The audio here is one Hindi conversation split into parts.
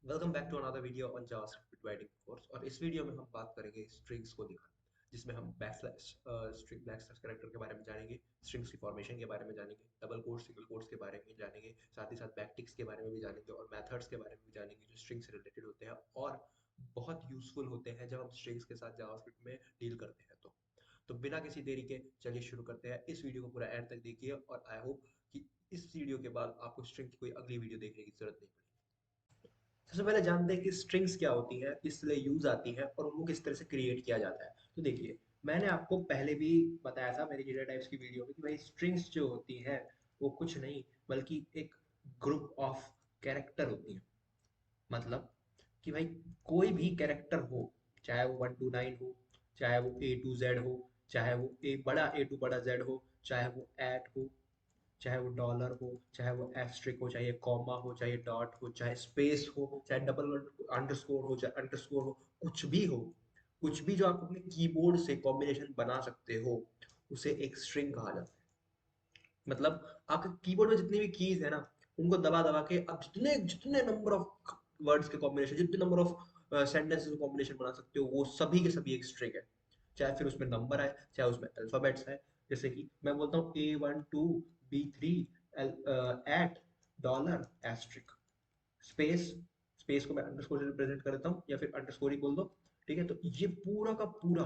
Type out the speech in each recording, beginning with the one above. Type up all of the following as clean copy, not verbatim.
Welcome back to another video on JavaScript writing course. और इस वीडियो में हम बात करेंगे स्ट्रिंग्स को दिखाना, जिसमें हम स्ट्रिंग बैकस्लैश कैरेक्टर के बारे में जानेंगे, स्ट्रिंग्स की फॉर्मेशन के बारे में जानेंगे, डबल कोट्स सिंगल कोट्स के बारे में जानेंगे, साथ ही साथ बैकटिक्स के बारे में भी जानेंगे और मेथड्स के बारे में भी जानेंगे जो स्ट्रिंग से रिलेटेड होते हैं और बहुत यूजफुल होते हैं जब हम स्ट्रिंग्स के साथ जावास्क्रिप्ट में डील करते हैं। तो बिना किसी देरी के चलिए शुरू करते हैं। इस वीडियो को पूरा एंड तक देखिए और आई होप कि इस वीडियो के बाद आपको स्ट्रिंग की कोई अगली वीडियो देखने की जरूरत नहीं पड़ेगी। सबसे पहले जानते हैं कि स्ट्रिंग्स क्या होती है, किस लिए यूज आती है और उनको किस तरह से क्रिएट किया जाता है। तो देखिए, मैंने आपको पहले भी बताया था मेरी डेटा टाइप्स की वीडियो में कि भाई स्ट्रिंग्स जो होती है वो कुछ नहीं बल्कि एक ग्रुप ऑफ कैरेक्टर होती है। मतलब कि भाई कोई भी कैरेक्टर हो, चाहे वो 1 to 9 हो, चाहे वो A to Z हो, चाहे वो A टू बड़ा Z हो, चाहे वो एट हो, चाहे वो डॉलर हो, चाहे वो एस्ट्रिक हो, चाहे कॉमा हो, चाहे डॉट हो, चाहे स्पेस हो, चाहे डबल अंडरस्कोर हो, चाहे अंडरस्कोर हो, कुछ भी हो, कुछ भी जो आप अपने कीबोर्ड से कॉम्बिनेशन बना सकते हो उसे एक स्ट्रिंग कहा जाता है। मतलब आपके कीबोर्ड में जितनी भी कीज है ना, उनको दबा दबा के आप जितने जितने नंबर ऑफ वर्ड्स के कॉम्बिनेशन, जितने नंबर ऑफ सेंटेंसेस कॉम्बिनेशन बना सकते हो वो सभी के सभी एक स्ट्रिंग है। चाहे फिर उसमें नंबर आए, चाहे उसमें अल्फाबेट्स आए। जैसे कि मैं बोलता हूँ A12 B3 at dollar asterisk space, space को मैं अंडरस्कोर से रिप्रेजेंट कर देता हूँ या फिर अंडरस्कोर ही बोल दो। ठीक है, तो ये पूरा का पूरा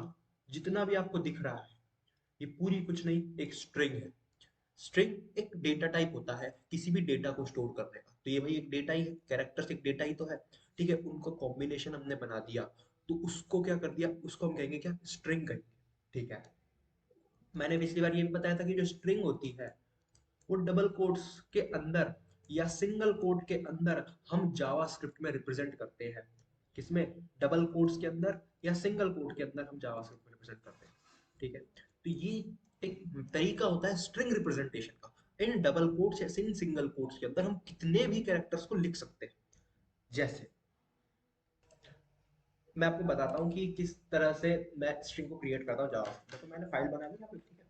जितना भी आपको दिख रहा है ये पूरी कुछ नहीं एक स्ट्रिंग है। स्ट्रिंग एक डेटा टाइप होता है किसी भी डेटा को स्टोर करने का। तो ये भाई एक डेटा ही है, कैरेक्टर्स एक डेटा ही तो है। ठीक है, उनको कॉम्बिनेशन हमने बना दिया तो उसको क्या कर दिया, उसको हम कहेंगे क्या, स्ट्रिंग कहेंगे। ठीक है, मैंने पिछली बार ये भी बताया था कि जो स्ट्रिंग होती है वो डबल कोट्स के अंदर या सिंगल कोट के अंदर हम जावास्क्रिप्ट में रिप्रेजेंट करते हैं। किसमें, डबल कोट्स के अंदर या सिंगल कोट के अंदर हम जावास्क्रिप्ट में रिप्रेजेंट करते हैं। ठीक है, तो ये एक तरीका होता है स्ट्रिंग रिप्रेजेंटेशन का। इन डबल कोट्स या इन सिंगल कोट्स के अंदर हम कितने भी कैरेक्टर्स को लिख सकते हैं। जैसे मैं आपको बताता हूँ कि किस तरह से मैं स्ट्रिंग को क्रिएट करता हूँ जावास्क्रिप्ट में। तो मैंने फाइल बना ली यहाँ पे। ठीक है,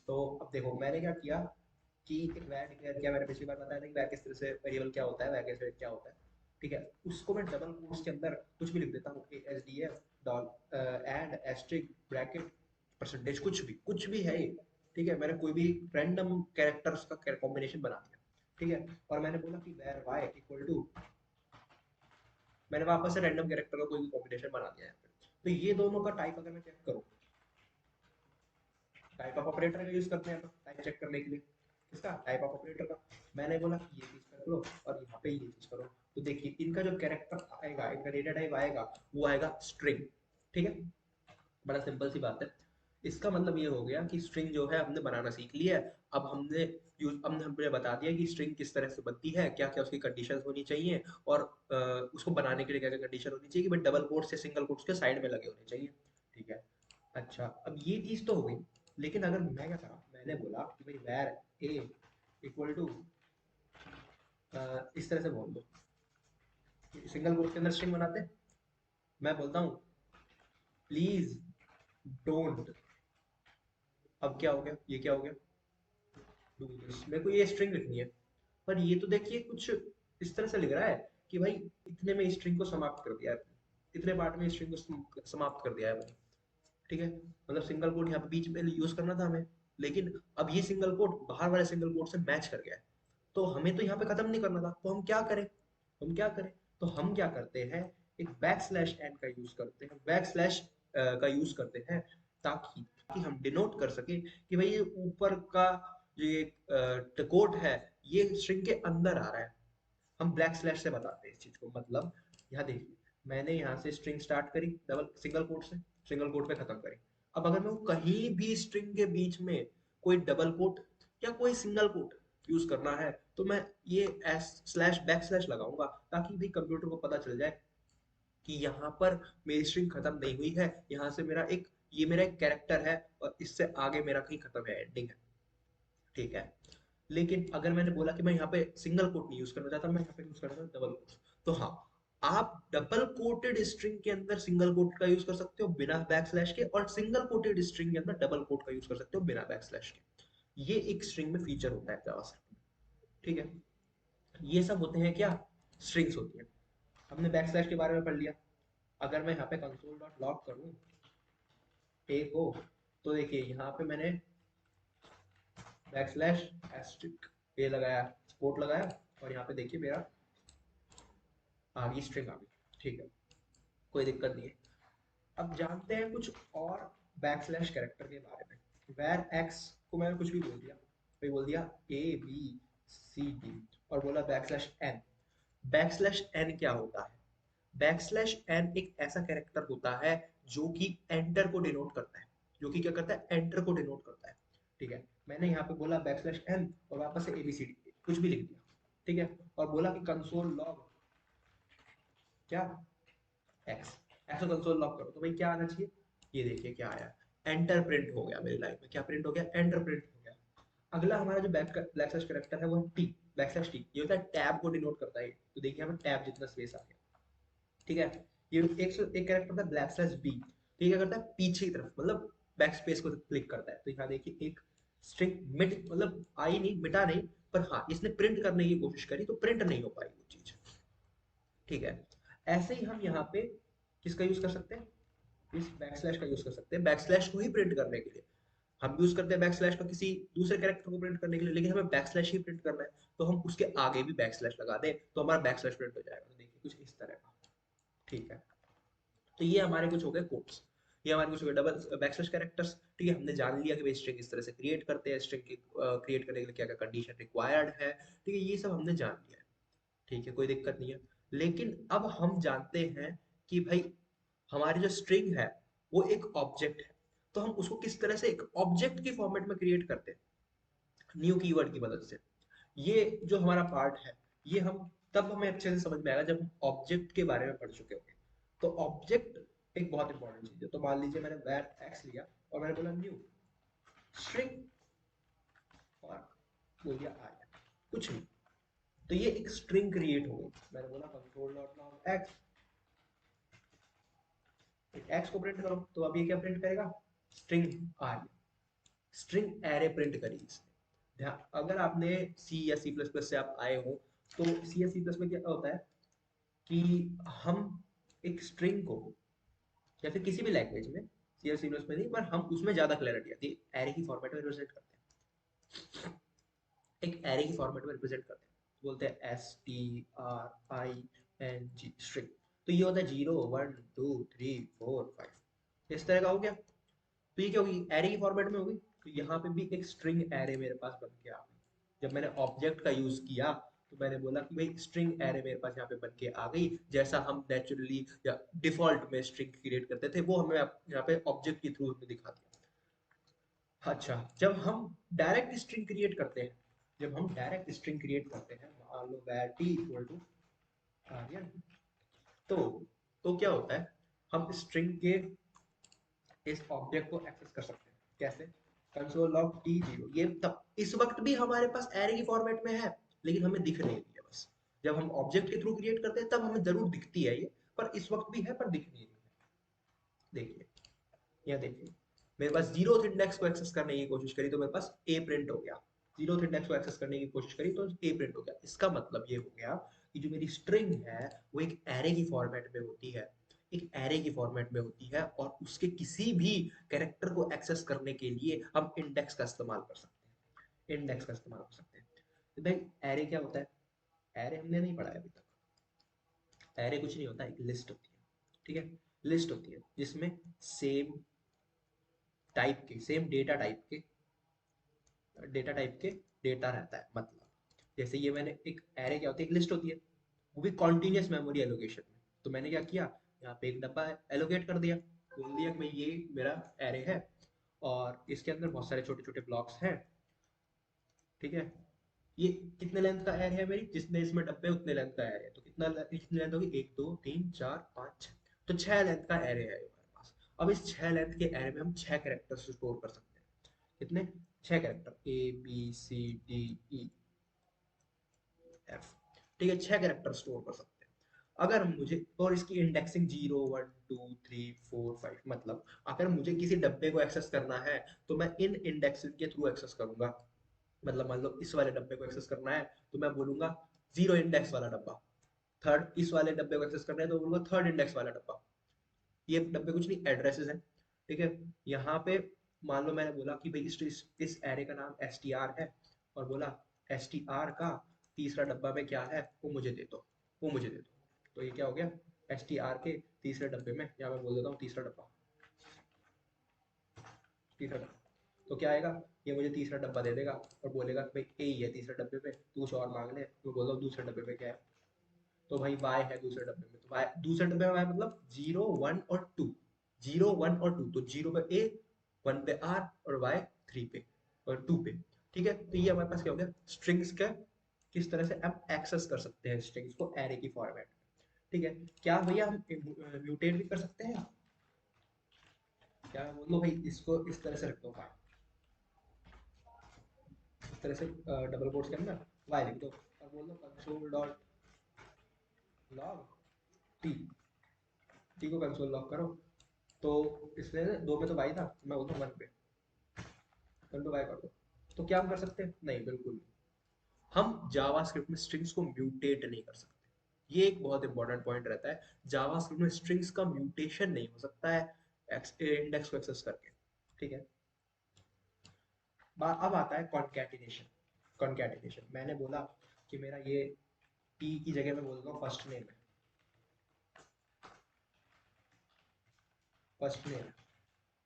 तो अब देखो मैंने क्या किया कि एक वैर डिक्लेयर किया। मैंने पिछली बार बताया था कि वैर किस तरह से वेरिएबल क्या होता है, वैर कैसे क्या होता है। ठीक है, उसको मैं डबल कोट्स के अंदर कुछ भी लिख देता हूँ, ASDF dollar and asterisk bracket percentage, कुछ भी है ये। ठीक है, मैंने कोई भी रैंडम कैरेक्टर्स का कॉम्बिनेशन बना दिया। ठीक है, और मैंने बोला कि वैर वाई इक्वल टू, मैंने वापस से रैंडम कैरेक्टर का कोई भी कॉम्बिनेशन बना दिया है। तो ये दोनों का टाइप अगर मैं चेक करूँ, टाइप ऑफ ऑपरेटर का यूज करते हैं हम टाइप चेक करने के लिए। किसका, टाइप ऑफ ऑपरेटर का। मैंने बोला कि ये चीज कर लो और यहाँ पे ये चीज करो। तो देखिए इनका जो कैरेक्टर आएगा, इनका डेटा टाइप आएगा, वो आएगा स्ट्रिंग। ठीक है, बड़ा सिंपल सी बात है। इसका मतलब ये हो गया कि स्ट्रिंग जो है हमने बनाना सीख लिया है। अब हमने बता दिया कि स्ट्रिंग किस तरह से बनती है, क्या क्या उसकी कंडीशंस होनी चाहिए और उसको बनाने के लिए क्या क्या कंडीशन होनी चाहिए कि भाई डबल कोट्स या सिंगल कोट्स के साइड में लगे होने चाहिए। ठीक है, अच्छा अब ये चीज तो हो गई। लेकिन अगर मैं क्या करा, मैंने बोला कि भाई वैर ए इक्वल टू इस तरह से बोल दो, सिंगल कोट्स के अंदर स्ट्रिंग बनाते हैं। मैं बोलता हूँ प्लीज डोंट, अब क्या हो गया, ये क्या हो गया, डू दिस। मेरे को ये स्ट्रिंग लिखनी है, पर ये तो देखिए कुछ इस तरह से लिख रहा है कि भाई इतने में स्ट्रिंग को समाप्त कर दिया है, इतने पार्ट में स्ट्रिंग को समाप्त कर दिया है भाई। ठीक है, मतलब सिंगल कोट यहाँ पे बीच में यूज करना था हमें, लेकिन अब ये सिंगल कोट बाहर वाले सिंगल कोट से मैच कर गया है। तो हमें तो यहाँ पे खत्म नहीं करना था, तो हम क्या करें, तो हम क्या करते हैं, एक बैक स्लैश एन का यूज करते हैं, बैक स्लैश का यूज करते हैं, ताकि कि हम डिनोट कर सके कि भाई ये ऊपर का जो ये कोट है ये स्ट्रिंग के अंदर आ रहा है। हम ब्लैक स्लैश से बताते हैं इस चीज को। मतलब यहाँ देखिए, मैंने यहाँ से स्ट्रिंग स्टार्ट करी डबल सिंगल कोट से, सिंगल कोट पे खत्म करी। अब अगर मैं वो कहीं भी स्ट्रिंग के बीच में कोई डबल कोट या कोई सिंगल कोट यूज करना है तो मैं ये एस स्लैश बैक स्लैश लगाऊंगा, ताकि भी कंप्यूटर को पता चल जाए कि यहाँ पर मेरी स्ट्रिंग खत्म नहीं हुई है, यहाँ से मेरा एक, ये मेरा एक कैरेक्टर है और इससे आगे मेरा कहीं खत्म है, एंडिंग है। ठीक है, लेकिन अगर मैंने बोला कि मैं यहाँ पे सिंगल कोट नहीं यूज करना चाहता, मैं यहाँ पे यूज करना चाहता डबल कोट, तो हाँ, आप डबल कोटेड स्ट्रिंग के अंदर सिंगल कोट का यूज कर सकते हो बिना बैक स्लैश के, और सिंगल कोटेड स्ट्रिंग के अंदर डबल कोट का यूज कर सकते हो बिना बैक स्लैश के। ये एक स्ट्रिंग में फीचर होता है जावास्क्रिप्ट में। ठीक है, ये सब होते हैं क्या, स्ट्रिंग्स होती है। हमने बैक स्लैश के बारे में पढ़ लिया। अगर मैं यहाँ पे कंसोल डॉट लॉग करूँ ए को, तो देखिए यहाँ पे मैंने बैक स्लैश एस्ट्रिक ए लगाया, कोट लगाया, और यहाँ पे देखिए मेरा आ गई स्ट्रिंग आ गई। ठीक है, कोई दिक्कत नहीं है। अब जानते हैं कुछ और बैक स्लैश कैरेक्टर के बारे में। वैर एक्स को मैंने कुछ भी बोल दिया, मैं बोल दिया ए बी सी डी और बोला backslash n. Backslash n क्या होता है? बैक स्लैश एन एक ऐसा कैरेक्टर होता है जो कि एंटर को डिनोट करता है, जो कि क्या करता है, एंटर को डिनोट करता है। ठीक है, मैंने यहाँ पे बोला बैक स्लैश एन और वापस से एबीसीडी कुछ भी लिख दिया। ठीक है, और बोला कि कंसोल लॉग क्या एक्स, ऐसा कंसोल लॉग करो, तो भाई क्या आना चाहिए, ये देखिए क्या आया, एंटर प्रिंट हो गया मेरी लाइन में। क्या प्रिंट हो गया? एंटर प्रिंट हो गया। अगला हमारा जो बैक स्लैश कैरेक्टर है वो है टी, बैक स्लैश टी, ये होता है टैब को डिनोट करता है। तो देखिए हमें टैब जितना स्पेस आ गया। ठीक है, ये एक कैरेक्टर था ब्लैक स्लैश बी, तो ये क्या करता है, पीछे की तरफ मतलब बैक स्पेस को क्लिक करता है। तो यहाँ देखिए एक स्ट्रिंग मिट मतलब आई नहीं, मिटा नहीं, पर हाँ इसने प्रिंट करने की कोशिश करी तो प्रिंट नहीं हो पाई वो चीज। ठीक है, ऐसे ही हम यहाँ पे किसका यूज कर सकते हैं, इस बैक स्लैश का यूज कर सकते हैं बैक स्लैश को ही प्रिंट करने के लिए। हम यूज करते हैं बैक स्लैश का किसी दूसरे कैरेक्टर को प्रिंट करने के लिए, लेकिन हमें बैक स्लैश ही प्रिंट करना है, तो हम उसके आगे भी बैक स्लैश लगा दें तो हमारा बैक स्लैश प्रिंट हो जाएगा। तो देखिए कुछ इस तरह का। ठीक है, तो ये हमारे कुछ हो गए कोड्स, ये हमारे कुछ हो गए डबल बैकस्लैश कैरेक्टर्स। ठीक है, हमने जान लिया कि भाई स्ट्रिंग किस तरह से क्रिएट करते हैं, स्ट्रिंग की क्रिएट करने के लिए क्या क्या कंडीशन रिक्वायर्ड है। ठीक है, ये सब हमने जान लिया है। ठीक है, कोई दिक्कत नहीं है। लेकिन अब हम जानते हैं कि भाई हमारी जो स्ट्रिंग है वो एक ऑब्जेक्ट है, तो हम उसको किस तरह से एक ऑब्जेक्ट के फॉर्मेट में क्रिएट करते हैं, न्यू कीवर्ड की मदद से। ये जो हमारा पार्ट है, ये हम तब हमें अच्छे से समझ में आएगा जब हम ऑब्जेक्ट के बारे में पढ़ चुके होंगे। तो ऑब्जेक्ट एक बहुत इंपॉर्टेंट चीज है। तो मान लीजिए मैंने var x लिया और मैंने बोला न्यू स्ट्रिंग और बोल दिया आया कुछ नहीं, तो ये एक स्ट्रिंग क्रिएट हो गई। मैंने बोला console dot log x, x को प्रिंट करो, तो अब ये क्या प्रिंट करेगा, स्ट्रिंग आया, स्ट्रिंग एरे प्रिंट करी इसने। अगर आपने सी या सी प्लस प्लस से आप आए हो, तो सी या सी प्लस में क्या होता है कि हम एक स्ट्रिंग को, या फिर किसी भी लैंग्वेज में, सी और सी प्लस में नहीं, पर हम उसमें ज्यादा क्लैरिटी आती है, एरे की फॉर्मेट में रिप्रेजेंट करते हैं, एक एरे की फॉर्मेट में रिप्रेजेंट करते हैं, बोलते हैं STRING स्ट्रिंग। तो ये होता है 0 1 2 3 4 5, इस तरह का हो गया। तो ये क्या होगी, एरे की फॉर्मेट में होगी। तो यहाँ पे भी एक स्ट्रिंग एरे मेरे पास बन के आ गई। जब मैंने ऑब्जेक्ट का यूज किया तो मैंने बोला कि भाई स्ट्रिंग एरे मेरे पास यहाँ पे बन के आ गई, जैसा हम नेचुरली या डिफॉल्ट में स्ट्रिंग क्रिएट करते थे वो हमें यहाँ पे ऑब्जेक्ट के थ्रू हमें दिखा दिया। अच्छा, जब हम डायरेक्ट स्ट्रिंग क्रिएट करते हैं, जब हम डायरेक्ट स्ट्रिंग क्रिएट करते हैं, मान लो var t equal to Aryan, तो क्या होता है, हम स्ट्रिंग के इस ऑब्जेक्ट को एक्सेस कर सकते हैं। कैसे? कंसोल लॉग टी जीरो, ये तब इस वक्त भी हमारे पास एरे की फॉर्मेट में है, लेकिन हमें दिख नहीं रही है बस। जब हम ऑब्जेक्ट के थ्रू क्रिएट करते हैं तब हमें जरूर दिखती है ये, पर इस वक्त भी है पर दिख नहीं रही है। देखिए, यहाँ देखिए, मेरे पास जीरो इंडेक्स को एक्सेस करने की कोशिश करी तो मेरे पास ए प्रिंट हो गया, जीरो इंडेक्स को एक्सेस करने की कोशिश करी तो ए प्रिंट हो गया। इसका मतलब ये हो गया कि जो मेरी स्ट्रिंग है वो एक एरे की फॉर्मेट में होती है, एक एरे की फॉर्मेट में होती है, और उसके किसी भी कैरेक्टर को एक्सेस करने के लिए हम इंडेक्स का इस्तेमाल कर सकते हैं, इंडेक्स का इस्तेमाल कर सकते हैं। तो भाई एरे क्या होता है, एरे हमने नहीं पढ़ा है अभी तक। एरे कुछ नहीं होता, एक लिस्ट होती है। ठीक है, लिस्ट होती है जिसमें सेम टाइप के, सेम डेटा टाइप के डेटा रहता है। मतलब जैसे ये मैंने एक एरे क्या होती है, एक लिस्ट होती है, वो भी कॉन्टिन्यूस मेमोरी एलोकेशन में। तो मैंने क्या किया, यहाँ पे एक डब्बा एलोकेट कर दिया, बोल दिया कि भाई ये मेरा एरे है और इसके अंदर बहुत सारे छोटे छोटे ब्लॉक्स हैं। ठीक है, ये कितने लेंथ का एरे है मेरी, जितने इसमें डब्बे उतने लेंथ का एरे है। तो कितनी लेंथ होगी, 1 2 3 4 5 6, तो 6 लेंथ का एरे है हमारे पास। अब इस 6 लेंथ के एरे में हम 6 कैरेक्टर्स स्टोर कर सकते हैं। कितने? 6 कैरेक्टर, ABCDEF। ठीक है, 6 कैरेक्टर स्टोर कर सकते हैं। अगर मुझे, और इसकी इंडेक्सिंग 0 1 2 3 4 5, मतलब अगर मुझे किसी डब्बे को एक्सेस करना है तो मैं इन इंडेक्सिंग के थ्रू एक्सेस करूंगा। मतलब मान लो इस वाले डब्बे को एक्सेस करना है तो मैं बोलूंगा जीरो इंडेक्स वाला डब्बा, थर्ड इस वाले डब्बे को एक्सेस करना है तो बोलूंगा थर्ड इंडेक्स वाला डब्बा। ये डब्बे कुछ नहीं, एड्रेसेस है। ठीक है, यहाँ पे मान लो मैंने बोला कि भाई इस एरे का नाम str है, और बोला str का तीसरा डब्बा में क्या है वो मुझे दे दो, वो मुझे दे दो। तो ये क्या हो गया, str के तीसरे डब्बे में, या मैं बोल देता हूँ तीसरा डब्बा, तीसरा डब्बा। तो क्या आएगा, ये मुझे तीसरा डब्बा दे देगा और बोलेगा भाई ए ही है तीसरे डब्बे पे, तू कुछ और मांग ले। तो बोल दो दूसरे डब्बे पे क्या है, तो भाई y है दूसरे डब्बे में, तो y दूसरे डब्बे में y मतलब 0 1 और 2, 0 1 और 2, तो 0 पे a, 1 पे r, और y 3 पे और 2 पे। ठीक है, तो ये हमारे पास क्या हो गया स्ट्रिंग्स का, किस तरह से हम एक्सेस कर सकते हैं स्ट्रिंग्स को एरे की फॉर्मेट। ठीक है, क्या भैया हम म्यूटेट भी कर सकते हैं, क्या मैं बोल दो भाई इसको इस तरह से रख दो, इस तरह से डबल कोट्स के अंदर y लिख दो और बोल दो console dot log T, T को कंसोल लॉग करो। तो इसमें दो पे तो y था, मैं बोलता हूँ 1 पे, 1 पे y कर दो। तो क्या हम कर सकते हैं, नहीं बिल्कुल नहीं, हम जावास्क्रिप्ट में स्ट्रिंग्स को म्यूटेट नहीं कर सकते। ये एक बहुत इंपॉर्टेंट पॉइंट रहता है, जावास्क्रिप्ट में स्ट्रिंग्स का म्यूटेशन नहीं हो सकता है इंडेक्स को एक्सेस करके। ठीक है, अब आता है कॉन्कैटिनेशन। कॉन्कैटिनेशन मैंने बोला कि मेरा ये टी की जगह मैं बोल दूंगा फर्स्ट नेम है, फर्स्ट नेम,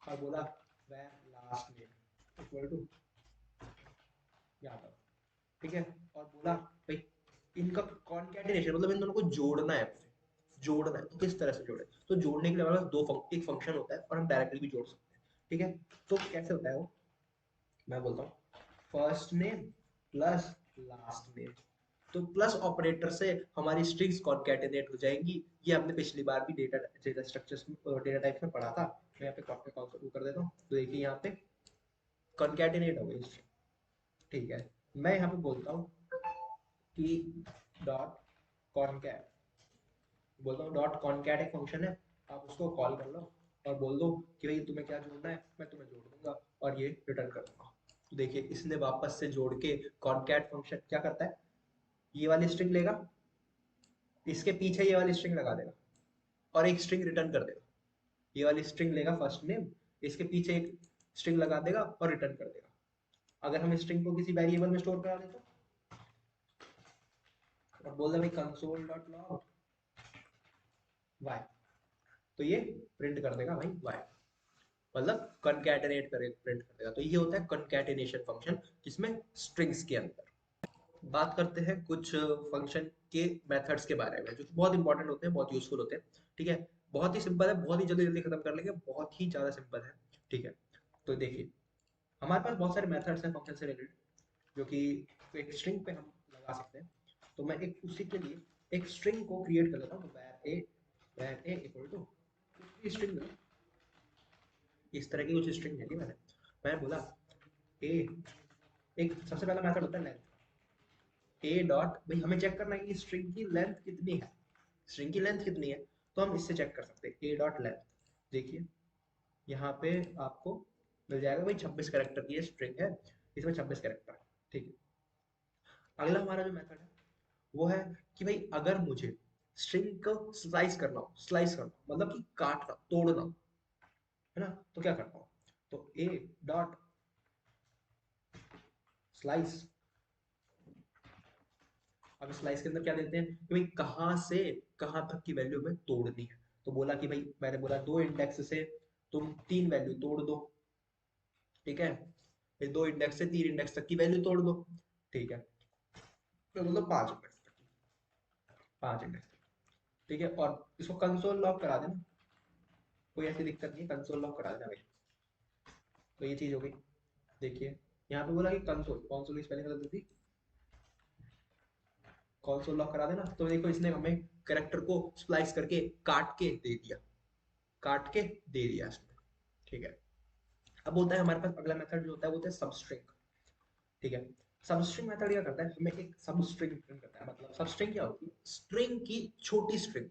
और बोला var last name equal to Yadav. ठीक है, और बोला भाई इनका कॉन्कैटिनेशन मतलब इन दोनों को जोड़ना है मुझे, जोड़ना है। तो किस तरह से जोड़े, तो जोड़ने के लिए हमारे पास एक फंक्शन होता है और हम डायरेक्टली भी जोड़ सकते हैं। ठीक है, तो कैसे होता है वो, मैं बोलता हूँ first name plus last name. तो प्लस ऑपरेटर से हमारी स्ट्रिंग्स कॉन्कैटिनेट हो जाएंगी। ये आपने पिछली बार भी डेटा स्ट्रक्चर्स डेटा टाइप्स में पढ़ा था। मैं यहाँ पे कॉपी कर देता हूँ, तो देखिए यहाँ पे कॉन्कैटिनेट हो गई स्ट्रिंग। ठीक है, मैं यहाँ पे बोलता हूँ कि डॉट कॉनकैट, बोलता हूँ डॉट कॉनकैट एक फंक्शन है, आप उसको कॉल कर लो और बोल दो कि भाई तुम्हें क्या जोड़ना है, मैं तुम्हें जोड़ दूंगा और ये रिटर्न कर दूंगा। तो देखिए इसने वापस से जोड़ के, कॉनकैट फंक्शन क्या करता है, ये वाली स्ट्रिंग लेगा, इसके पीछे ये वाली स्ट्रिंग लगा देगा और एक स्ट्रिंग रिटर्न कर देगा। ये वाली स्ट्रिंग लेगा फर्स्ट नेम, इसके पीछे एक स्ट्रिंग लगा देगा और रिटर्न कर देगा। अगर हम स्ट्रिंग को किसी वेरिएबल में स्टोर करा दे तो, और बोल दे भाई कंसोल डॉट लॉग वाई, तो ये प्रिंट कर देगा भाई वाई, मतलब कॉन्कैटिनेट करे प्रिंट कर देगा। तो ये होता है कॉन्कैटिनेशन फंक्शन किसमें, स्ट्रिंग्स के अंदर। बात करते हैं कुछ फंक्शन के मेथड्स के बारे में जो कि बहुत इंपॉर्टेंट होते हैं, बहुत यूजफुल होते हैं। ठीक है, बहुत ही सिंपल है, बहुत ही जल्दी जल्दी खत्म कर लेंगे, बहुत ही ज्यादा सिंपल है। ठीक है, तो देखिए हमारे पास बहुत सारे मेथड्स हैं फंक्शन से रिलेटेड, जो कि एक स्ट्रिंग पे हम लगा सकते हैं। तो मैं एक उसी के लिए एक स्ट्रिंग को क्रिएट कर लेता हूँ, वैर ए इक्वल टू स्ट्रिंग, इस तरह की कुछ स्ट्रिंग है मैंने, मैं बोला ए, एक सबसे पहला मेथड होता है लेंथ। ए डॉट, भाई हमें चेक करना है कि स्ट्रिंग की लेंथ कितनी है, स्ट्रिंग की लेंथ कितनी है, तो हम इससे चेक कर सकते हैं ए डॉट लेंथ। देखिए यहाँ पे आपको मिल जाएगा भाई 26 कैरेक्टर की ये स्ट्रिंग है, इसमें 26 कैरेक्टर है। ठीक है, अगला हमारा जो मेथड है वो है कि भाई अगर मुझे स्ट्रिंग को स्लाइस करना हो, स्लाइस करना मतलब कि काटना तोड़ना, है ना, तो क्या करता हूँ, तो ए डॉट स्लाइस। अब स्लाइस के अंदर क्या देते हैं कि भाई कहाँ से कहाँ तक की वैल्यू हमें तोड़नी है। तो बोला कि भाई मैंने बोला 2 इंडेक्स से तुम 3 वैल्यू तोड़ दो। ठीक है, फिर 2 इंडेक्स से 3 इंडेक्स तक की वैल्यू तोड़ दो। ठीक है, फिर मतलब 5 इंडेक्स तक की, 5 इंडेक्स। ठीक है, और इसको कंसोल लॉक करा देना, कोई ऐसी दिक्कत नहीं है, कंसोल लॉक करा देना भाई। तो ये चीज हो गई। देखिए यहाँ पे बोला कि कंसोल, कंसोल की स्पेलिंग गलत थी, कंसोल लॉक करा देना। तो देखो इसने हमें कैरेक्टर को स्प्लाइस करके काट के दे दिया, काट के दे दिया इसने। ठीक है, अब होता है हमारे पास अगला मेथड जो होता है वो होता है सबस्ट्रिंग। ठीक है, सबस्ट्रिंग मेथड क्या करता है, हमें एक सबस्ट्रिंग रिटर्न करता है। मतलब सबस्ट्रिंग क्या होती है, स्ट्रिंग की छोटी स्ट्रिंग,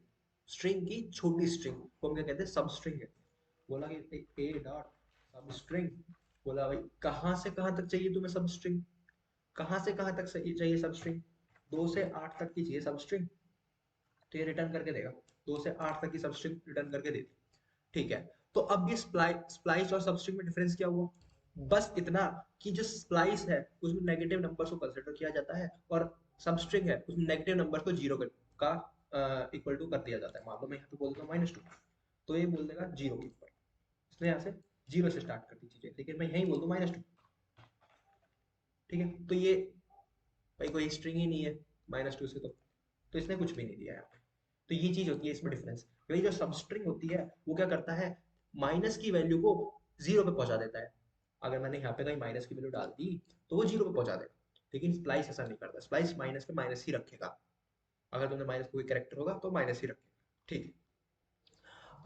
स्ट्रिंग की छोटी स्ट्रिंग को हम क्या कहते हैं, सबस्ट्रिंग कहते हैं। बोला कि ए डॉट सबस्ट्रिंग, बोला भाई कहाँ से कहाँ तक चाहिए तुम्हें सबस्ट्रिंग, कहाँ से कहाँ तक चाहिए सबस्ट्रिंग, 2 से 8 तक की चाहिए सबस्ट्रिंग। तो ये रिटर्न करके देगा, 2 से 8 तक की सब स्ट्रिंग रिटर्न करके देती। ठीक है, तो अब ये स्प्लाइस और सबस्ट्रिंग में डिफरेंस क्या हुआ? बस इतना कि जो स्प्लाइस है उसमें नेगेटिव नंबर्स को कंसीडर किया जाता है, और सबस्ट्रिंग है उसमें नेगेटिव नंबर को जीरो का इक्वल टू कर दिया जाता है। मान लो मैं यहाँ पे बोल दूँ -2, तो ये बोल देगा जीरो के ऊपर, इसने यहाँ से जीरो से स्टार्ट कर दी चीजें, लेकिन मैं यही बोल दूँ -2। ठीक है, तो ये भाई कोई स्ट्रिंग ही नहीं है -2 से, तो इसने कुछ भी नहीं दिया यहाँ पे। तो ये चीज होती है इसमें डिफरेंस। वही जो सबस्ट्रिंग होती है वो क्या करता है, माइनस की वैल्यू को जीरो पे पहुंचा देता है। अगर मैंने यहाँ पे कहीं माइनस की वैल्यू डाल दी तो वो जीरो पे पहुंचा देगा, लेकिन स्प्लाइस ऐसा नहीं करता, स्प्लाइस माइनस पे माइनस ही रखेगा। अगर तुमने माइनस कोई कैरेक्टर होगा तो माइनस ही रखेगा। ठीक है,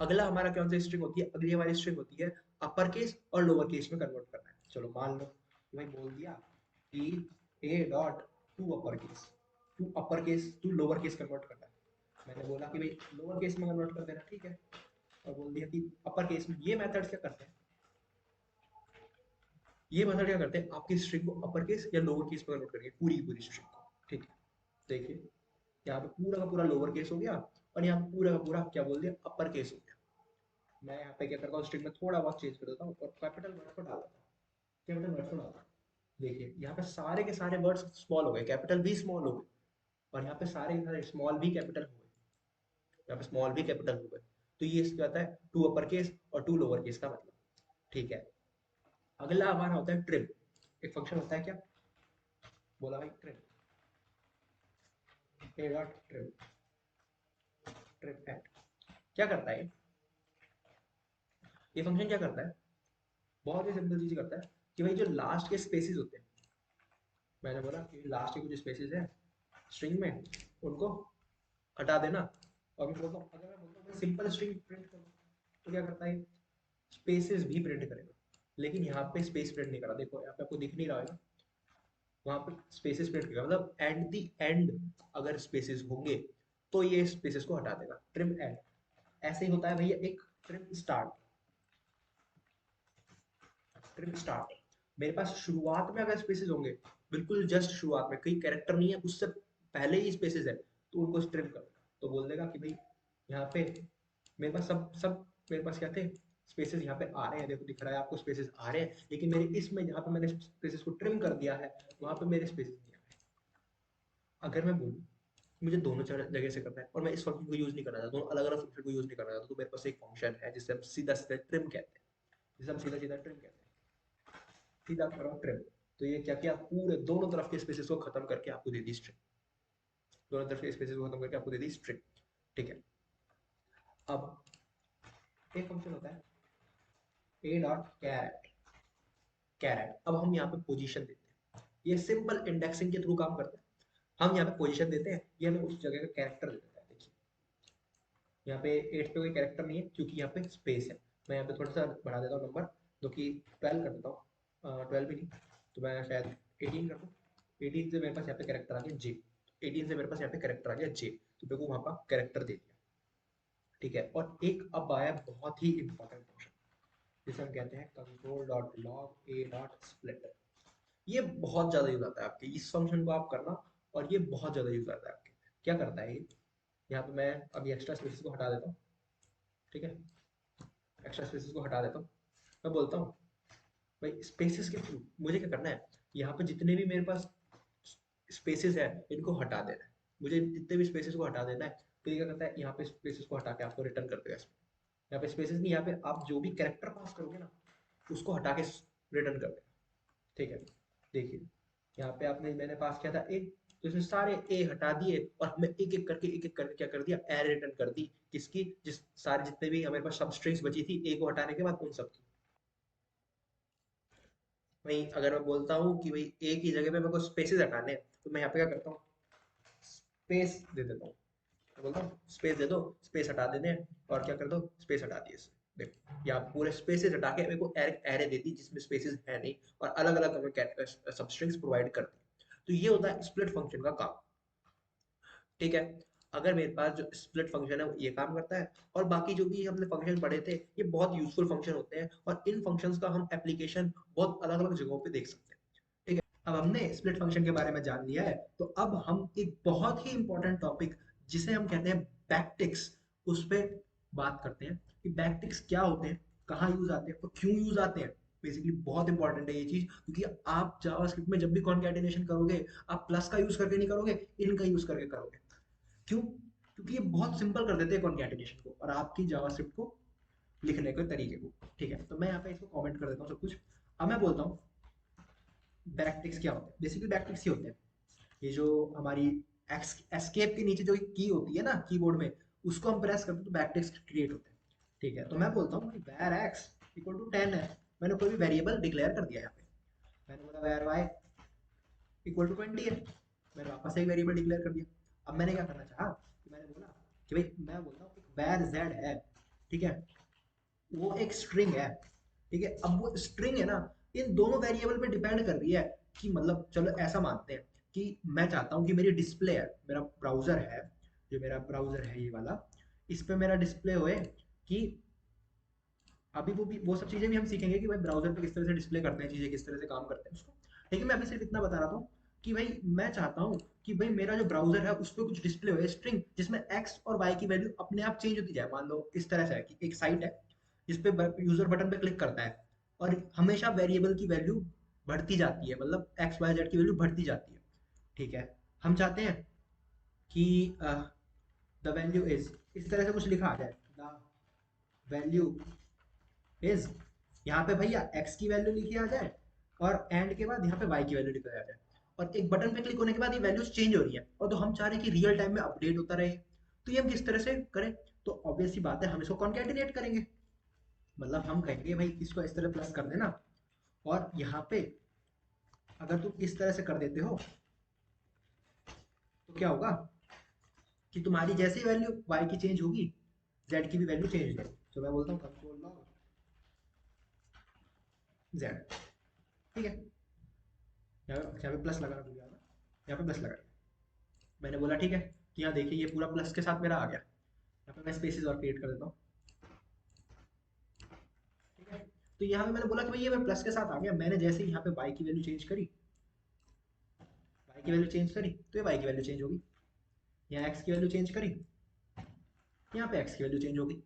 अगला हमारा कौन सी स्ट्रिंग होती है? अगली हमारी स्ट्रिंग होती है अपर केस और लोअर केस में कन्वर्ट करना है। चलो मान लो कि भाई बोल दिया कि A dot to upper case, to upper case to lower case convert करना है। मैंने बोला कि भाई लोअर केस में कन्वर्ट कर देना, ठीक है, और बोल दिया कि अपर केस में। ये मेथड क्या करते हैं, ये मेथड क्या करते हैं, आपकी स्ट्रिंग को अपर केस या लोअर केस में कन्वर्ट करेंगे, पूरी की पूरी स्ट्रिंग को। ठीक है, देखिए यहाँ पे पूरा का पूरा लोअर केस हो गया, और यहाँ पे पूरा का पूरा क्या बोल दिया, अपर केस हो गया। मैं यहाँ पे क्या करता हूँ, स्ट्रिंग में थोड़ा बहुत चेंज कर देता हूँ और कैपिटल वर्ड को डाल देता हूँ, कैपिटल वर्ड को डालता हूँ। देखिए यहाँ पे सारे के सारे वर्ड्स स्मॉल हो गए, कैपिटल भी स्मॉल हो गए, और यहाँ पे सारे के सारे स्मॉल भी कैपिटल हो गए, यहाँ पे स्मॉल भी कैपिटल हो गए। तो ये इसका आता है टू अपर केस और टू लोअर केस का मतलब। ठीक है, अगला हमारा होता है ट्रिम। एक फंक्शन होता है क्या, बोला भाई trim, A dot trim, trim at. क्या करता है ये फंक्शन, क्या करता है, बहुत ही सिंपल चीज करता है कि भाई जो लास्ट के स्पेसेस होते हैं, मैंने बोला कि लास्ट के कुछ स्पेसेस है स्ट्रिंग में, उनको हटा देना। और मैं बोलता हूँ, अगर मैं बोलता हूँ सिंपल स्ट्रिंग प्रिंट करो, तो क्या करता है, स्पेसेस भी प्रिंट करेगा। लेकिन यहाँ पे स्पेस प्रिंट नहीं करा, देखो यहाँ पे आपको दिख नहीं रहा है, वहां पे स्पेसेस प्रिंट करेगा, मतलब एट द एंड अगर स्पेसेस होंगे तो ये स्पेसेस को हटा देगा, ट्रिम एट। ऐसे ही होता है भैया एक ट्रिम स्टार्ट, ट्रिम स्टार्ट। मेरे पास शुरुआत में अगर स्पेसेस होंगे, बिल्कुल जस्ट शुरुआत में, कोई कैरेक्टर नहीं है उससे पहले ही स्पेसेस है, तो उनको ट्रिम कर, तो बोल देगा कि भाई यहाँ पे मेरे पास सब सब मेरे पास क्या थे, स्पेसेस यहाँ पे आ रहे हैं, देखो दिख रहा है आपको स्पेसेस आ रहे हैं, लेकिन मेरे इसमें जहाँ पे मैंने स्पेसेस को ट्रिम कर दिया है वहां पे मेरे स्पेसेस नहीं आ रहे। अगर मैं बोलूँ मुझे दोनों जगह से करना है और मैं इस फंक्शन को यूज नहीं करना चाहता, दोनों अलग अलग फंक्शन को यूज नहीं करना चाहता, तो मेरे पास एक फंक्शन है जिसे हम सीधा सीधा ट्रिम कहते हैं, जिसे हम सीधा सीधा ट्रिम कहते हैं, सीधा करो ट्रिम। तो ये क्या किया, पूरे दोनों तरफ के स्पेसेस को खत्म करके आपको दे दी स्ट्रिंग, दोनों तरफ के स्पेसेस को खत्म करके आपको दे दी स्ट्रिंग। ठीक है, अब एक फंक्शन होता है ए डॉट कैरेट, कैरेट। अब हम यहाँ पे पोजीशन देते हैं, ये सिंपल इंडेक्सिंग के थ्रू काम करता है। हम यहाँ पे पोजीशन देते हैं, ये हमें उस जगह का कैरेक्टर दे देता है। देखिए यहाँ पे 8 पे कोई कैरेक्टर नहीं है क्योंकि यहाँ पे स्पेस है। मैं यहाँ पे थोड़ा सा बढ़ा देता हूँ नंबर, जो कि 12 कर देता हूँ, 12 भी नहीं तो मैं शायद 18 कर दूँ। 18 से मेरे पास यहाँ पे कैरेक्टर आ गया जे, 18 से मेरे पास यहाँ पे कैरेक्टर आ गया जे, तो मेरे को वहाँ पर कैरेक्टर दे दिया। ठीक है, और एक अब आया बहुत ही इंपॉर्टेंट फंक्शन, जिसे हम कहते हैं कंट्रोल डॉट लॉग ए डॉट स्प्लिट। ये बहुत ज़्यादा यूज आता है आपके, इस फंक्शन को आप करना, और ये बहुत ज़्यादा यूज आता है आपके। क्या करता है ये, यहाँ पे मैं अभी एक्स्ट्रा स्पेसेस को हटा देता हूँ। ठीक है, एक्स्ट्रा स्पेसेस को हटा देता हूँ, मैं बोलता हूँ भाई स्पेसेस के थ्रू मुझे क्या करना है, यहाँ पे जितने भी मेरे पास स्पेसेस है इनको हटा देना है, मुझे जितने भी स्पेसेस को हटा देना है। तो ये क्या करता है, यहाँ पे स्पेसेस को हटा के आपको रिटर्न कर देगा इसमें। यहाँ पे स्पेसेस नहीं, यहाँ पे आप जो भी कैरेक्टर पास करोगे ना उसको हटा के रिटर्न कर देगा। ठीक है, देखिए यहाँ पे आपने मैंने पास किया था ए, तो इसने सारे ए हटा दिए और हमें एक एक करके क्या कर दिया, एरे रिटर्न कर दी। किसकी, जिस सारे जितने भी हमारे पास सब स्ट्रिंग्स बची थी ए को हटाने के बाद उन सब की। वही अगर मैं बोलता हूँ कि भाई ए की जगह पे मेरे को स्पेसेस हटाने हैं, तो मैं यहाँ पे क्या करता हूँ, स्पेस दे देता हूँ, मैं बोलता हूँ स्पेस दे दो, स्पेस हटा देते हैं, और क्या कर दो, स्पेस हटा दिए इससे। देखो यहाँ पूरे स्पेसेस हटा के मेरे को एरे दे दी जिसमें स्पेसेस है नहीं, और अलग अलग हमें सबस्ट्रिंग्स प्रोवाइड कर दी। तो ये होता है स्प्लिट फंक्शन का काम। ठीक है, अगर मेरे पास जो स्प्लिट फंक्शन है वो ये काम करता है, और बाकी जो भी हमने फंक्शन पढ़े थे ये बहुत यूजफुल फंक्शन होते हैं, और इन फंक्शंस का हम एप्लीकेशन बहुत अलग अलग जगहों पे देख सकते हैं। ठीक है, अब हमने स्प्लिट फंक्शन के बारे में जान लिया है, तो अब हम एक बहुत ही इंपॉर्टेंट टॉपिक जिसे हम कहते हैं बैकटिक्स उस पर बात करते हैं कि बैकटिक्स क्या होते हैं, कहाँ यूज आते हैं और क्यों यूज आते हैं। बेसिकली बहुत इंपॉर्टेंट है ये चीज, क्योंकि आप जावास्क्रिप्ट में जब भी कॉन्कैटिनेशन करोगे, आप प्लस का यूज करके नहीं करोगे, इन का यूज करके करोगे। क्यों? क्योंकि ये बहुत सिंपल कर देते हैं कॉन्कैटिनेशन को और आपकी जावास्क्रिप्ट को लिखने के तरीके को। ठीक है, तो मैं यहाँ पे इसको कमेंट कर देता हूँ सब कुछ। अब मैं बोलता हूँ बैकटिक्स क्या होते हैं। बेसिकली बैकटिक्स ये होते हैं, ये जो हमारी एस्केप के नीचे जो की होती है ना कीबोर्ड में, उसको हम प्रेस करते हैं तो बैकटिक्स क्रिएट होते हैं। ठीक है, तो मैं बोलता हूँ वैर एक्स इक्वल टू 10 है, मैंने कोई भी वेरिएबल डिक्लेयर कर दिया यहाँ पे। मैंने बोला वैर वाई इक्वल टू 20 है, मैंने वापस एक वेरिएबल डिक्लेयर कर दिया। अब मैंने क्या करना चाहा कि मैंने बोला कि भाई मैं बोलता हूँ वैर जेड है, ठीक है, वो एक स्ट्रिंग है। ठीक है, अब वो स्ट्रिंग है ना, इन दोनों वेरिएबल पे डिपेंड कर रही है कि मतलब चलो ऐसा मानते हैं कि मैं चाहता हूँ कि मेरी डिस्प्ले है, मेरा ब्राउजर है, जो मेरा ब्राउजर है ये वाला, इस पे मेरा डिस्प्ले होए कि अभी वो सब चीजें भी हम सीखेंगे कि भाई ब्राउजर पे किस तरह से डिस्प्ले करते हैं चीजें, किस तरह से काम करते हैं उसको। लेकिन मैं अभी सिर्फ इतना बता रहा था कि भाई मैं चाहता हूँ कि भाई मेरा जो ब्राउजर है उस पर कुछ डिस्प्ले हो स्ट्रिंग, जिसमें एक्स और वाई की वैल्यू अपने आप चेंज होती जाए। मान लो इस तरह से है कि एक साइट है जिस पे यूजर बटन पे क्लिक करता है और हमेशा वेरिएबल की वैल्यू बढ़ती जाती है, मतलब एक्स वाई जेड की वैल्यू बढ़ती जाती है। ठीक है, हम चाहते हैं कि द वैल्यू इज, इस तरह से कुछ लिखा आ जाए, द वैल्यू इज, यहाँ पे भैया एक्स की वैल्यू लिखी आ जाए और एंड के बाद यहाँ पे वाई की वैल्यू लिखी आ जाए, और एक बटन पे क्लिक होने के बाद ये वैल्यूज चेंज हो रही है, और तो हम चाह रहे हैं कि रियल टाइम में अपडेट होता रहे। तो ये हम किस तरह से करें? तो ऑब्वियस सी बात है, हम इसको कॉन्कैटिनेट करेंगे। मतलब हम कहेंगे भाई इसको इस तरह प्लस कर देना, और यहाँ पे अगर तुम इस तरह से कर देते हो तो क्या होगा कि तुम्हारी जैसी वैल्यू y की चेंज होगी, z की भी वैल्यू चेंज हो जाएगी। तो मैं बोलता हूँ कंसोल लॉग z। ठीक है, यहाँ पे प्लस लगाना भूल गया मैं, यहाँ पे प्लस लगा दिया। मैंने बोला ठीक है कि यहाँ देखिए ये पूरा प्लस के साथ मेरा आ गया। यहाँ पे मैं स्पेसेस और क्रिएट कर देता हूँ। ठीक है, तो यहाँ पे मैंने बोला कि भाई ये मैं प्लस के साथ आ गया। मैंने जैसे ही यहाँ पे y की वैल्यू चेंज करी, y की वैल्यू चेंज करी तो ये y की वैल्यू चेंज होगी। यहाँ x की वैल्यू चेंज करी, यहाँ पे x की वैल्यू चेंज होगी।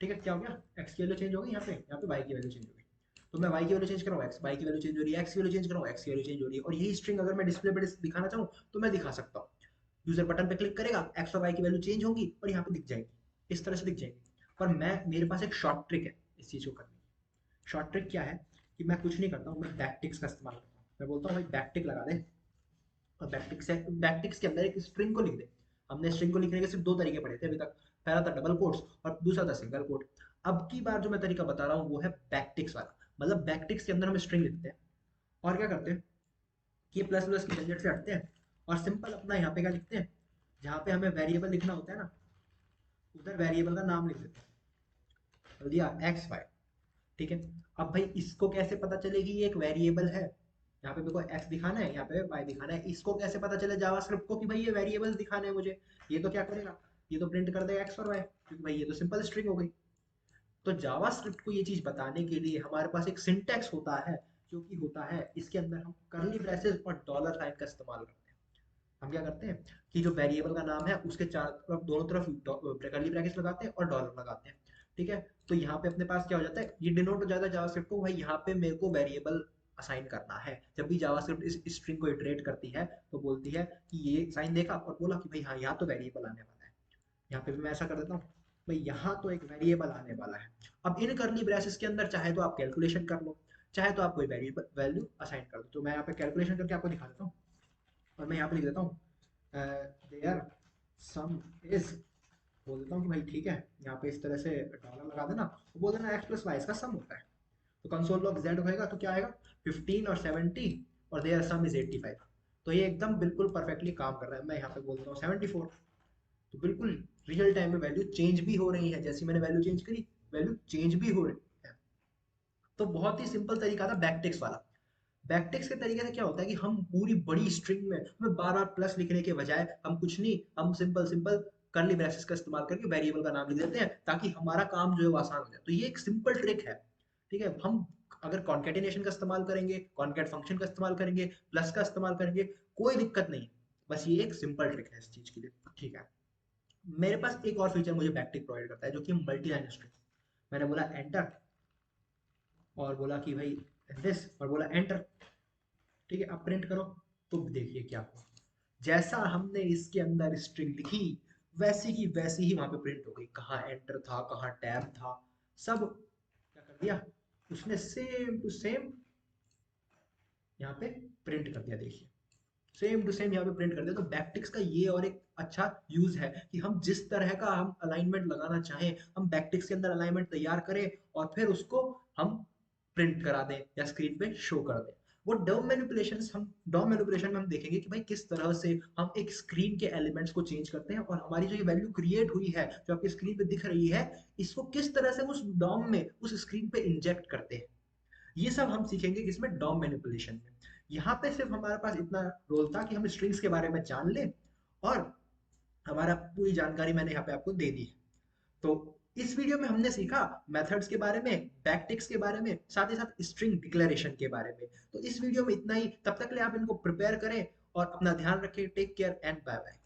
ठीक है, क्या हो गया, x की वैल्यू चेंज हो गई, यहाँ पे y की वैल्यू चेंज हो गई। तो मैं y की वैल्यू चेंज कर रहा हूँ, y की वैल्यू चेंज हो रही है, x की वैल्यू चेंज कर रहा हूँ, x की वैल्यू चेंज हो रही है। और यही स्ट्रिंग अगर मैं डिस्प्ले पे दिखाना चाहूँ तो मैं दिखा सकता हूँ। यूजर बटन पे क्लिक करेगा, x और y की वैल्यू चेंज होगी और यहाँ पे दिख जाएगी, इस तरह से दिख जाएगी। पर मैं, मेरे पास एक शॉर्ट ट्रिक है इस चीज को करने की। शॉर्ट ट्रिक क्या है कि मैं कुछ नहीं करता हूँ, मैं बैकटिक्स का इस्तेमाल करता हूँ। मैं बोलता हूँ भाई बैकटिक लगा दे, और बैकटिक्स के अंदर एक स्ट्रिंग को लिख दे। हमने स्ट्रिंग को लिखने के सिर्फ दो तरीके पढ़े थे अभी तक, पहला था डबल कोट्स और दूसरा था सिंगल कोट। अब की बार जो मैं तरीका बता रहा हूँ वो है बैकटिक्स वाला। मतलब बैकटिक्स के अंदर हम स्ट्रिंग लिखते हैं और क्या करते हैं कि प्लस प्लस की झंझट से हटते हैं और सिंपल अपना यहाँ पे क्या लिखते हैं, जहाँ पे हमें वेरिएबल लिखना होता है ना, उधर वेरिएबल का नाम लिख देते हैं, तो दिया एक्स वाई। ठीक है, अब भाई इसको कैसे पता चले कि ये एक वेरिएबल है, यहाँ पे मेरे को x दिखाना है, यहाँ पे y दिखाना है, इसको कैसे पता चले जावास्क्रिप्ट को कि भाई ये वेरिएबल दिखाने हैं मुझे? ये तो क्या करेगा, ये तो प्रिंट कर देगा x और y, क्योंकि भाई ये तो सिंपल स्ट्रिंग हो गई। तो जावास्क्रिप्ट को ये चीज बताने के लिए हमारे पास एक सिंटैक्स होता है, जो कि होता है इसके अंदर हम करली ब्रेसेस और डॉलर साइन का इस्तेमाल करते हैं। हम क्या करते हैं कि जो वेरिएबल का नाम है उसके चार तरफ, दोनों तरफ करली ब्रैकेट्स लगाते हैं और डॉलर लगाते हैं। ठीक है, तो यहाँ पे अपने पास क्या हो जाता है, ये डिनोट हो जाता है जावास्क्रिप्ट को, भाई यहाँ पे मेरे को वेरिएबल असाइन करना है। जब भी जावास्क्रिप्ट इस स्ट्रिंग को इटरेट करती है तो बोलती है कि ये साइन देखा और बोला कि भाई हाँ यहाँ तो वेरिएबल आने वाला है। यहाँ पे भी मैं ऐसा कर देता हूँ, भाई यहाँ तो एक वेरिएबल आने वाला है। अब इन करली ब्रेसेस के अंदर चाहे तो आप कैलकुलेशन कर लो, चाहे तो आप कोई वेरिएबल वैल्यू असाइन कर दो। तो मैं यहाँ पे कैलकुलेशन करके आपको दिखा देता हूँ, और मैं यहाँ पे लिख देता हूँ देयर सम इज, बोल देता हूँ कि भाई ठीक है, यहाँ पे इस तरह से डॉलर लगा देना, तो बोल देना एक्स प्लस वाई इसका सम होता है। तो कंसोल लॉग जेड होएगा तो क्या आएगा, 15 और 70, और देयर सम इज 85। तो ये एकदम बिल्कुल परफेक्टली काम कर रहा है। मैं यहाँ पे बोलता हूँ 74, तो बिल्कुल रियल टाइम में वैल्यू चेंज भी हो रही है, जैसी मैंने वैल्यू चेंज करी वैल्यू चेंज भी हो रही है। तो बहुत ही सिंपल तरीका था बैकटिक्स वाला। बैकटिक्स के तरीके से क्या होता है कि हम पूरी बड़ी स्ट्रिंग में हमें बार बार प्लस लिखने के बजाय हम कुछ नहीं, हम सिंपल सिंपल करली ब्रेसेस का इस्तेमाल करके वेरिएबल का नाम लिख देते हैं, ताकि हमारा काम जो है वो आसान हो जाए। तो ये एक सिंपल ट्रिक है। ठीक है, हम अगर कॉन्केटिनेशन का इस्तेमाल करेंगे, कॉन्केट फंक्शन का इस्तेमाल करेंगे, प्लस का इस्तेमाल करेंगे, कोई दिक्कत नहीं। बस ये एक सिंपल ट्रिक है इस चीज के लिए। ठीक है, मेरे पास एक और फीचर मुझे बैकटिक प्रोवाइड करता है जो कि मल्टी लाइन स्ट्रिंग। मैंने बोला एंटर और बोला कि भाई दिस और बोला एंटर, ठीक है अब प्रिंट करो। तो देखिए क्या हुआ, जैसा हमने इसके अंदर स्ट्रिंग लिखी वैसी की वैसी ही वहां पे प्रिंट हो गई। कहाँ एंटर था, कहाँ टैब था, सब क्या कर दिया उसने, सेम टू सेम यहाँ पे प्रिंट कर दिया। देखिए सेम टू सेम यहाँ पे प्रिंट कर दिया। तो बैकटिक्स का ये और एक अच्छा यूज है कि हम जिस तरह का हम अलाइनमेंट लगाना चाहें हम बैकटिक्स के अंदर अलाइनमेंट तैयार करें और फिर उसको हम प्रिंट करा दें या स्क्रीन पे शो कर दें। वो डॉम मैनिपुलेशन में हम देखेंगे कि भाई किस तरह से हम एक स्क्रीन के एलिमेंट्स को चेंज करते हैं और हमारी जो ये वैल्यू क्रिएट हुई है जो आपकी स्क्रीन पे दिख रही है इसको किस तरह से उस डॉम में उस स्क्रीन पे इंजेक्ट करते हैं। ये सब हम सीखेंगे किसमें, डॉम मैनिपुलेशन में। यहाँ पे सिर्फ हमारे पास इतना रोल था कि हम स्ट्रिंग्स के बारे में जान लें और हमारा पूरी जानकारी मैंने यहाँ पे आपको दे दी है। तो इस वीडियो में हमने सीखा मेथड्स के बारे में, बैकटिक्स के बारे में, साथ ही साथ स्ट्रिंग डिक्लेरेशन के बारे में। तो इस वीडियो में इतना ही, तब तक के लिए आप इनको प्रिपेयर करें और अपना ध्यान रखें। Take care and bye bye.